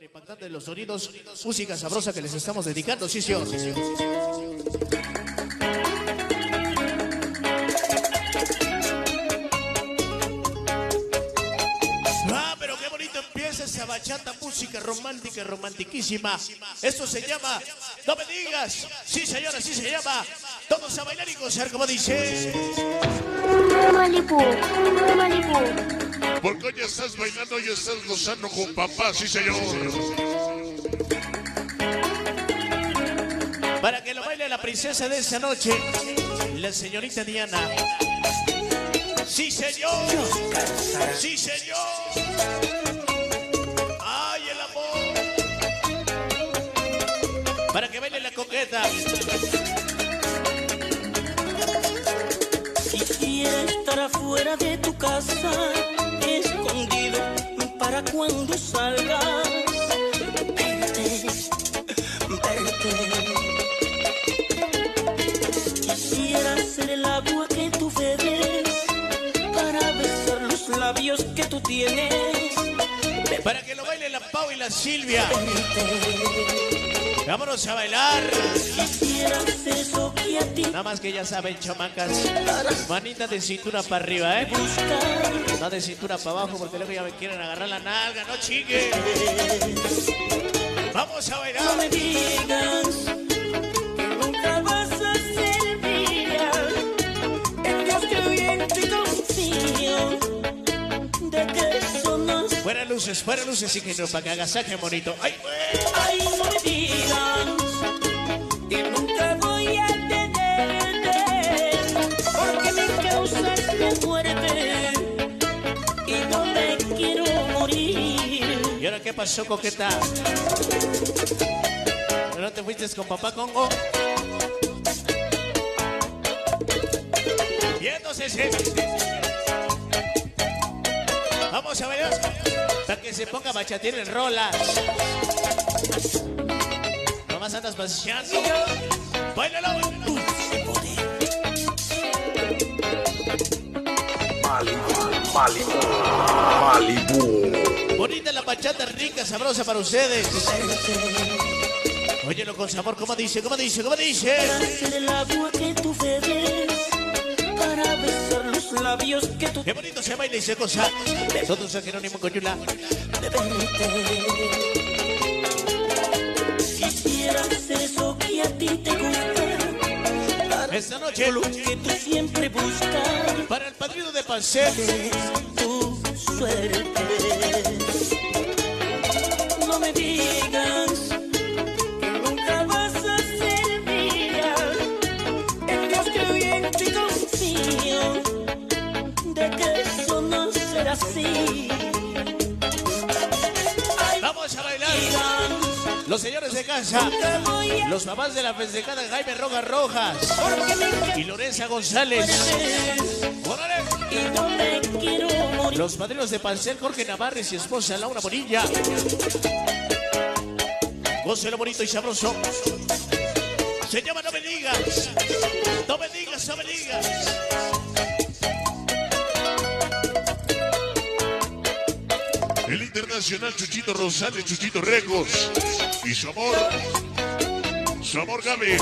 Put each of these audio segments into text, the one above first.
impactante de los sonidos, música sabrosa que les estamos dedicando, sí, señor. Ah, pero qué bonito empieza esa bachata, música romántica, romantiquísima. Esto se llama No Me Digas. Sí, señora, sí se llama. Todos a bailar y gozar, como dice. Malibu, Malibu. Porque hoy estás bailando y estás gozando con papá, sí señor. Para que lo baile la princesa de esa noche, la señorita Diana. Sí señor, sí señor. Ay, el amor. Para que baile la coqueta. Quisiera estar afuera de tu casa, escondido para cuando salgas. Verte, verte. Quisiera ser el agua que tú bebes para besar los labios que tú tienes. Para que lo baile la Pau y la Silvia. Vámonos a bailar. Quisiera hacer eso que a ti. Nada más que ya saben, chamacas. Manita de cintura para arriba, ¿eh? No de cintura para abajo porque luego ya me quieren agarrar la nalga, no chique. Vamos a bailar. No me digas que nunca vas a ser mía. En Dios creo y en ti confío. De que eso no es. Fuera luces, y que no, para que agasaje bonito. ¡Ay, güey! Ay, no me digas que nunca voy a tenerte, porque me causas la muerte y no me quiero morir. ¿Y ahora qué pasó, coqueta? ¿No te fuiste con papá Congo? Y entonces, vamos a bailar para que se ponga bachatín en rolas. Nomás andas paseando. ¡Báilalo! Malibu. Bonita la bachata, rica, sabrosa para ustedes. Óyelo con sabor, ¿cómo dice? ¿Cómo dice? ¿Cómo dice? Para hacer el agua que tú bebes, para besar los labios que tú. Qué bonito se baila y se goza. Todos a Jerónimo Coyula. Quisiera hacer eso que a ti te gusta. Esta noche, Lo que tú siempre buscas. para el padrino de Pancel. Tu suerte. No me digas que nunca vas a ser mía. En Dios creo y en ti confío. De que eso no será así. Ay, Vamos a bailar. digan, Los señores de casa. nunca voy a Los papás de la festejada Jaime Rojas Rojas. porque me Y Lorenza González. quieres ¡Órale! y no me quiero morir. Los padrinos de Pancel, Jorge Navarre y su esposa Laura Bonilla. Gócelo bonito y sabroso. Se llama No Me Digas. No me digas, no me digas. El internacional Chuchito Rosales, Chuchito Regos. Y su amor Gaby.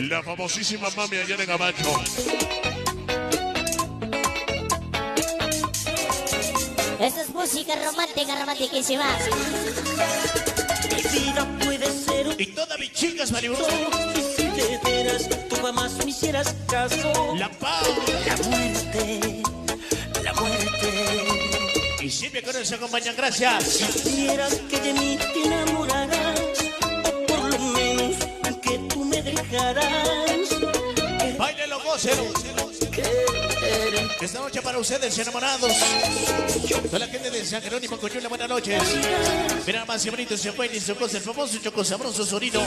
La famosísima mami allá en Gabacho. Esa es música romántica, romantiquísima. Mi vida puede ser un Y todas mis chicas, Malibu. y si de veras tú jamás me hicieras caso. La Pau. La muerte, la muerte. Y siempre con nos acompañan, gracias. Quisieras que de mí te enamoraras, o por lo menos que tú me dejaras. Báilelo, gócelo. Querer. Esta noche para ustedes, enamorados. Toda la gente de San Jerónimo Coyula, buenas noches. Mira más y bonito se fue y se el famoso choco sabroso sonido.